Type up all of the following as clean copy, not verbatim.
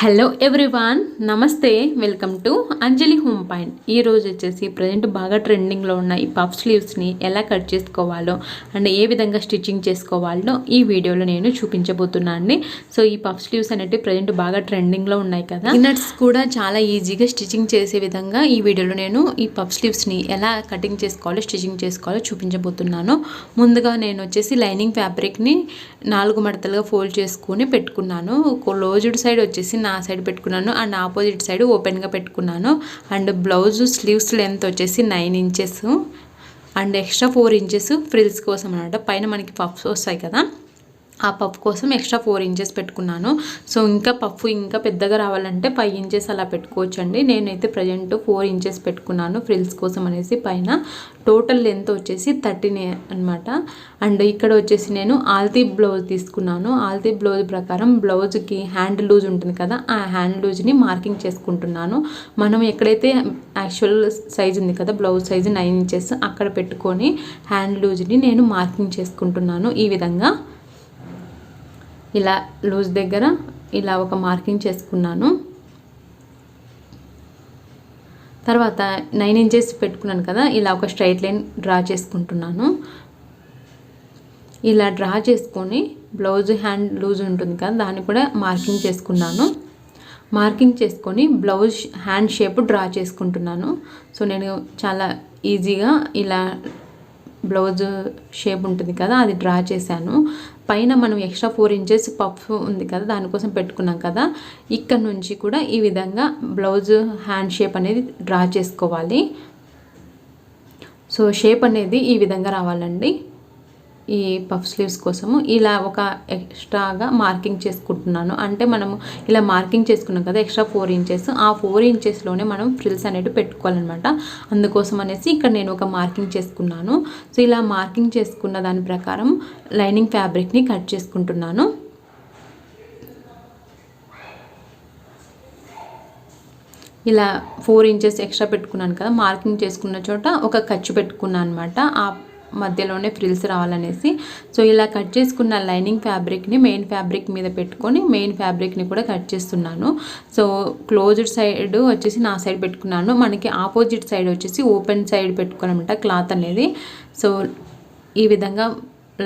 Hello everyone, నమస్తే. Welcome to Anjali home point. ఈరోజు వచ్చేసి ప్రజెంట్ బాగా ట్రెండింగ్లో ఉన్న ఈ పఫ్ స్లీవ్స్ని ఎలా కట్ చేసుకోవాలో అండ్ ఏ విధంగా స్టిచ్చింగ్ చేసుకోవాలో ఈ వీడియోలో నేను చూపించబోతున్నాను అండి. సో ఈ పఫ్ స్లీవ్స్ అనేవి ప్రజెంట్ బాగా ట్రెండింగ్లో ఉన్నాయి కదా, ఇన్నర్స్ కూడా చాలా ఈజీగా స్టిచ్చింగ్ చేసే విధంగా ఈ వీడియోలో నేను ఈ పఫ్ స్లీవ్స్ని ఎలా కటింగ్ చేసుకోవాలో స్టిచ్చింగ్ చేసుకోవాలో చూపించబోతున్నాను. ముందుగా నేను వచ్చేసి లైనింగ్ ఫ్యాబ్రిక్ని 4 మడతలుగా ఫోల్డ్ చేసుకుని పెట్టుకున్నాను. క్లోజ్డ్ సైడ్ వచ్చేసి నా సైడ్ పెట్టుకున్నాను అండ్ ఆపోజిట్ సైడ్ ఓపెన్గా పెట్టుకున్నాను. అండ్ బ్లౌజ్ స్లీవ్స్ లెంత్ వచ్చేసి 9 inches and extra 4 inches frills కోసం అనమాట. పైన మనకి పఫ్స్ వస్తాయి కదా, ఆ పఫ్ కోసం ఎక్స్ట్రా 4 ఇంచెస్ పెట్టుకున్నాను. సో ఇంకా పఫ్ ఇంకా పెద్దగా రావాలంటే 5 ఇంచెస్ అలా పెట్టుకోవచ్చు అండి. నేనైతే ప్రజెంట్ 4 ఇంచెస్ పెట్టుకున్నాను ఫ్రిల్స్ కోసం అనేసి. పైన టోటల్ లెంత్ వచ్చేసి 13 అనమాట. అండ్ ఇక్కడ వచ్చేసి నేను ఆల్తీ బ్లౌజ్ తీసుకున్నాను. ఆల్తీ బ్లౌజ్ ప్రకారం బ్లౌజ్కి హ్యాండ్ లూజ్ ఉంటుంది కదా, ఆ హ్యాండ్ లూజ్ని మార్కింగ్ చేసుకుంటున్నాను. మనం ఎక్కడైతే యాక్చువల్ సైజ్ ఉంది కదా, బ్లౌజ్ సైజు 9 ఇంచెస్ అక్కడ పెట్టుకొని హ్యాండ్ లూజ్ని నేను మార్కింగ్ చేసుకుంటున్నాను. ఈ విధంగా ఇలా లూజ్ దగ్గర ఇలా ఒక మార్కింగ్ చేసుకున్నాను. తర్వాత 9 ఇంచెస్ పెట్టుకున్నాను కదా, ఇలా ఒక స్ట్రైట్ లైన్ డ్రా చేసుకుంటున్నాను. ఇలా డ్రా చేసుకొని బ్లౌజ్ హ్యాండ్ లూజ్ ఉంటుంది కదా, దాన్ని కూడా మార్కింగ్ చేసుకున్నాను. మార్కింగ్ చేసుకొని బ్లౌజ్ హ్యాండ్ షేప్ డ్రా చేసుకుంటున్నాను. సో నేను చాలా ఈజీగా ఇలా బ్లౌజ్ షేప్ ఉంటుంది కదా, అది డ్రా చేశాను. పైన మనం ఎక్స్ట్రా 4 ఇంచెస్ పఫ్ ఉంది కదా, దానికోసం పెట్టుకున్నాం కదా, ఇక్కడ నుంచి కూడా ఈ విధంగా బ్లౌజ్ హ్యాండ్ షేప్ అనేది డ్రా చేసుకోవాలి. సో షేప్ అనేది ఈ విధంగా రావాలండి. ఈ పఫ్ స్లీవ్స్ కోసము ఇలా ఒక ఎక్స్ట్రాగా మార్కింగ్ చేసుకుంటున్నాను. అంటే మనము ఇలా మార్కింగ్ చేసుకున్నాం కదా ఎక్స్ట్రా 4 ఇంచెస్, ఆ 4 ఇంచెస్లోనే మనం ఫ్రిల్స్ అనేవి పెట్టుకోవాలన్నమాట. అందుకోసం అనేసి ఇక్కడ నేను ఒక మార్కింగ్ చేసుకున్నాను. సో ఇలా మార్కింగ్ చేసుకున్న దాని ప్రకారం లైనింగ్ ఫ్యాబ్రిక్ని కట్ చేసుకుంటున్నాను. ఇలా 4 ఇంచెస్ ఎక్స్ట్రా పెట్టుకున్నాను కదా, మార్కింగ్ చేసుకున్న చోట ఒక ఖర్చు పెట్టుకున్నాను అనమాట, ఆ మధ్యలోనే ఫ్రిల్స్ రావాలనేసి. సో ఇలా కట్ చేసుకున్న లైనింగ్ ఫ్యాబ్రిక్ని మెయిన్ ఫ్యాబ్రిక్ మీద పెట్టుకొని మెయిన్ ఫ్యాబ్రిక్ని కూడా కట్ చేస్తున్నాను. సో క్లోజ్డ్ సైడ్ వచ్చేసి నా సైడ్ పెట్టుకున్నాను. మనకి ఆపోజిట్ సైడ్ వచ్చేసి ఓపెన్ సైడ్ పెట్టుకోవాలన్నమాట క్లాత్ అనేది. సో ఈ విధంగా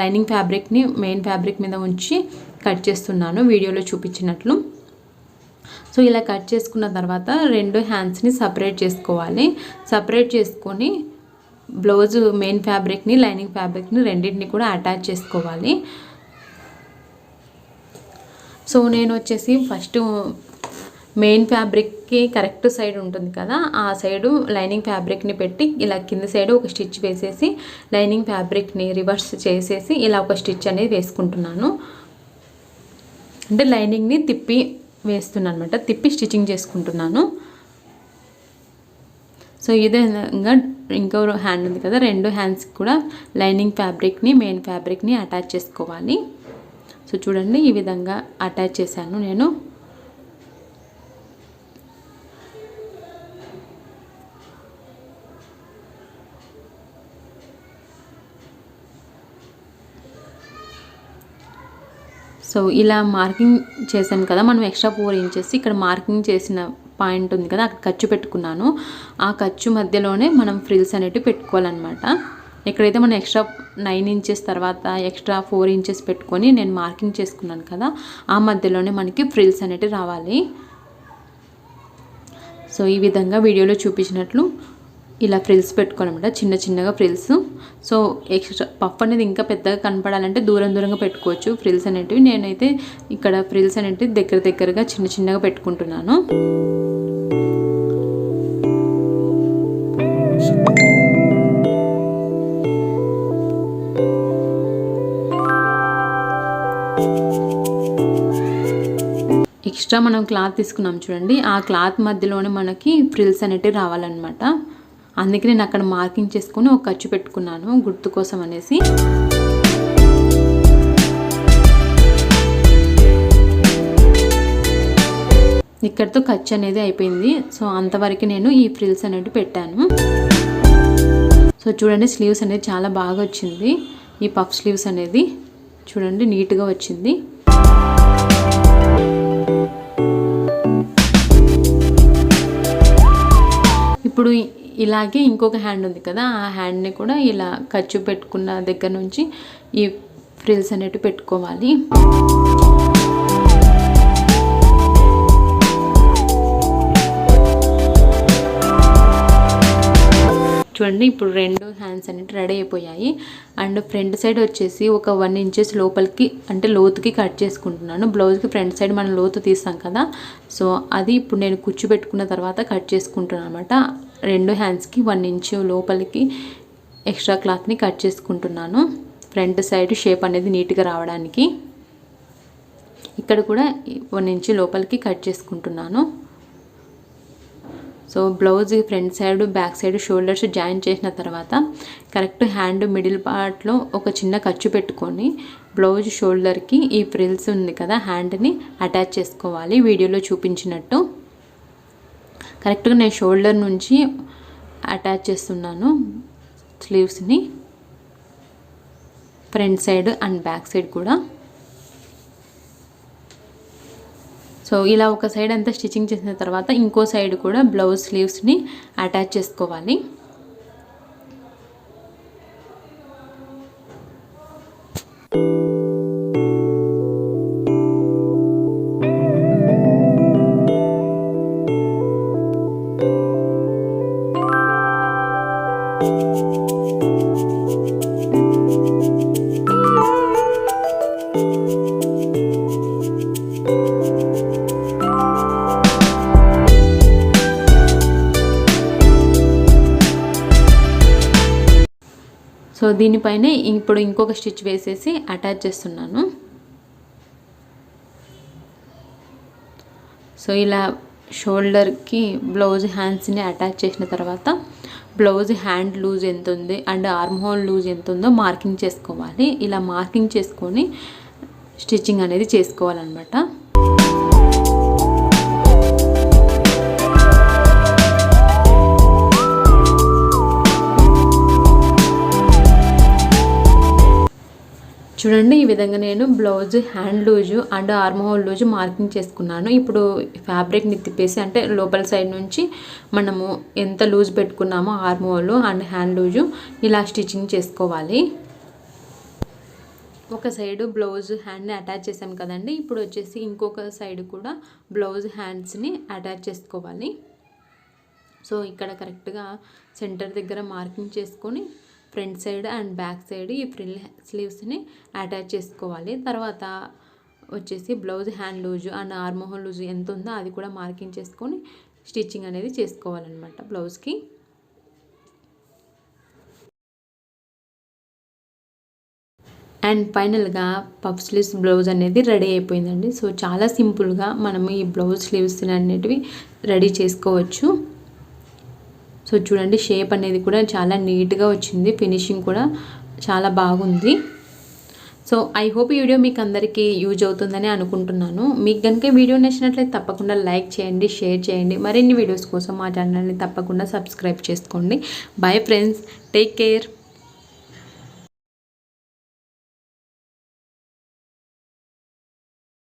లైనింగ్ ఫ్యాబ్రిక్ని మెయిన్ ఫ్యాబ్రిక్ మీద ఉంచి కట్ చేస్తున్నాను వీడియోలో చూపించినట్లు. సో ఇలా కట్ చేసుకున్న తర్వాత 2 హ్యాండ్స్ని సపరేట్ చేసుకోవాలి. సపరేట్ చేసుకొని బ్లౌజ్ మెయిన్ ఫ్యాబ్రిక్ని లైనింగ్ ఫ్యాబ్రిక్ని రెండింటిని కూడా అటాచ్ చేసుకోవాలి. సో నేను వచ్చేసి ఫస్ట్ మెయిన్ ఫ్యాబ్రిక్కి కరెక్ట్ సైడ్ ఉంటుంది కదా, ఆ సైడు లైనింగ్ ఫ్యాబ్రిక్ని పెట్టి ఇలా కింద సైడ్ ఒక స్టిచ్ వేసేసి లైనింగ్ ఫ్యాబ్రిక్ని రివర్స్ చేసేసి ఇలా ఒక స్టిచ్ అనేది వేసుకుంటున్నాను. అంటే లైనింగ్ని తిప్పి వేస్తున్నాను అనమాట, తిప్పి స్టిచ్చింగ్ చేసుకుంటున్నాను. సో ఇదే విధంగా ఇంకో హ్యాండ్ ఉంది కదా, 2 హ్యాండ్స్కి కూడా లైనింగ్ ఫ్యాబ్రిక్ని మెయిన్ ఫ్యాబ్రిక్ని అటాచ్ చేసుకోవాలి. సో చూడండి ఈ విధంగా అటాచ్ చేశాను నేను. సో ఇలా మార్కింగ్ చేసాం కదా, మనం ఎక్స్ట్రా 4 ఇంచెస్ ఇక్కడ మార్కింగ్ చేసిన పాయింట్ ఉంది కదా, అక్కడ ఖర్చు పెట్టుకున్నాను. ఆ ఖర్చు మధ్యలోనే మనం ఫ్రిల్స్ అనేవి పెట్టుకోవాలన్నమాట. ఎక్కడైతే మనం ఎక్స్ట్రా 9 ఇంచెస్ తర్వాత ఎక్స్ట్రా 4 ఇంచెస్ పెట్టుకొని నేను మార్కింగ్ చేసుకున్నాను కదా, ఆ మధ్యలోనే మనకి ఫ్రిల్స్ అనేవి రావాలి. సో ఈ విధంగా వీడియోలో చూపించినట్లు ఇలా ఫ్రిల్స్ పెట్టుకోవాలన్నమాట, చిన్న చిన్నగా ఫ్రిల్స్. సో ఎక్స్ట్రా పఫ్ అనేది ఇంకా పెద్దగా కనపడాలంటే దూరంగా పెట్టుకోవచ్చు ఫ్రిల్స్ అనేటివి. నేనైతే ఇక్కడ ఫ్రిల్స్ అనేటివి దగ్గరగా చిన్న చిన్నగా పెట్టుకుంటున్నాను. ఎక్స్ట్రా మనం క్లాత్ తీసుకున్నాం చూడండి, ఆ క్లాత్ మధ్యలోనే మనకి ఫ్రిల్స్ అనేటివి రావాలన్నమాట. అందుకే నేను అక్కడ మార్కింగ్ చేసుకొని ఒక ఖర్చు పెట్టుకున్నాను గుర్తు కోసం అనేసి. ఇక్కడితో ఖర్చు అనేది అయిపోయింది. సో అంతవరకు నేను ఈ ఫ్రిల్స్ అనేవి పెట్టాను. సో చూడండి స్లీవ్స్ అనేది చాలా బాగా వచ్చింది. ఈ పఫ్ స్లీవ్స్ అనేది చూడండి నీట్గా వచ్చింది. ఇలాగే ఇంకొక హ్యాండ్ ఉంది కదా, ఆ హ్యాండ్ని కూడా ఇలా ఖర్చు పెట్టుకున్న దగ్గర నుంచి ఈ ఫ్రిల్స్ అనేవి పెట్టుకోవాలి. చూడండి ఇప్పుడు 2 హ్యాండ్స్ అనేవి రెడీ అయిపోయాయి. అండ్ ఫ్రంట్ సైడ్ వచ్చేసి ఒక 1 ఇంచెస్ లోపలికి అంటే లోతుకి కట్ చేసుకుంటున్నాను. బ్లౌజ్కి ఫ్రంట్ సైడ్ మనం లోతు తీస్తాం కదా, సో అది ఇప్పుడు నేను కుచ్చు పెట్టుకున్న తర్వాత కట్ చేసుకుంటున్నాను అనమాట. 2 హ్యాండ్స్కి 1 ఇంచు లోపలికి ఎక్స్ట్రా క్లాత్ని కట్ చేసుకుంటున్నాను, ఫ్రంట్ సైడ్ షేప్ అనేది నీట్గా రావడానికి. ఇక్కడ కూడా 1 ఇంచు లోపలికి కట్ చేసుకుంటున్నాను. So blouse front side back side shoulders join చేసిన తర్వాత కరెక్ట్ హ్యాండ్ మిడిల్ పార్ట్లో ఒక చిన్న ఖర్చు పెట్టుకొని బ్లౌజ్ షోల్డర్కి ఈ ఫ్రిల్స్ ఉంది కదా హ్యాండ్ని అటాచ్ చేసుకోవాలి. వీడియోలో చూపించినట్టు కరెక్ట్గా నేను షోల్డర్ నుంచి అటాచ్ చేస్తున్నాను స్లీవ్స్ని, front side and back side కూడా. సో ఇలా ఒక సైడ్ అంతా స్టిచ్చింగ్ చేసిన తర్వాత ఇంకో సైడ్ కూడా బ్లౌజ్ స్లీవ్స్ని అటాచ్ చేసుకోవాలి. సో దీనిపైనే ఇప్పుడు ఇంకొక స్టిచ్ వేసేసి అటాచ్ చేస్తున్నాను. సో ఇలా షోల్డర్కి బ్లౌజ్ హ్యాండ్స్ని అటాచ్ చేసిన తర్వాత బ్లౌజ్ హ్యాండ్ లూజ్ ఎంత ఉంది అండ్ ఆర్మ్ హోల్ లూజ్ ఎంత ఉందో మార్కింగ్ చేసుకోవాలి. ఇలా మార్కింగ్ చేసుకొని స్టిచ్చింగ్ అనేది చేసుకోవాలన్నమాట. చూడండి ఈ విధంగా నేను blouse hand loose and arm whole loose marking చేసుకున్నాను. ఇప్పుడు ఫ్యాబ్రిక్ని తిప్పేసి అంటే లోపల సైడ్ నుంచి మనము ఎంత లూజ్ పెట్టుకున్నామో arm hole and hand loose ఇలా స్టిచ్చింగ్ చేసుకోవాలి. ఒక సైడు బ్లౌజ్ హ్యాండ్ని అటాచ్ చేసాం కదండి, ఇప్పుడు వచ్చేసి ఇంకొక సైడ్ కూడా బ్లౌజ్ హ్యాండ్స్ని అటాచ్ చేసుకోవాలి. సో ఇక్కడ కరెక్ట్గా సెంటర్ దగ్గర మార్కింగ్ చేసుకొని front side and back side ఈ ఫ్రిల్ స్లీవ్స్ని అటాచ్ చేసుకోవాలి. తర్వాత వచ్చేసి blouse hand loose and arm whole loose ఎంత ఉందో అది కూడా మార్కింగ్ చేసుకొని స్టిచ్చింగ్ అనేది చేసుకోవాలన్నమాట బ్లౌజ్కి. అండ్ ఫైనల్గా పఫ్ స్లీవ్స్ బ్లౌజ్ అనేది రెడీ అయిపోయిందండి. సో చాలా సింపుల్గా మనము ఈ బ్లౌజ్ స్లీవ్స్ అనేటివి రెడీ చేసుకోవచ్చు. సో చూడండి షేప్ అనేది కూడా చాలా నీట్గా వచ్చింది, ఫినిషింగ్ కూడా చాలా బాగుంది. సో ఐ హోప్ ఈ వీడియో మీకు అందరికీ యూజ్ అవుతుందని అనుకుంటున్నాను. మీకు కనుక వీడియో నచ్చినట్లయితే తప్పకుండా లైక్ చేయండి, షేర్ చేయండి. మరిన్ని వీడియోస్ కోసం మా ఛానల్ని తప్పకుండా సబ్స్క్రైబ్ చేసుకోండి. Bye friends, take care.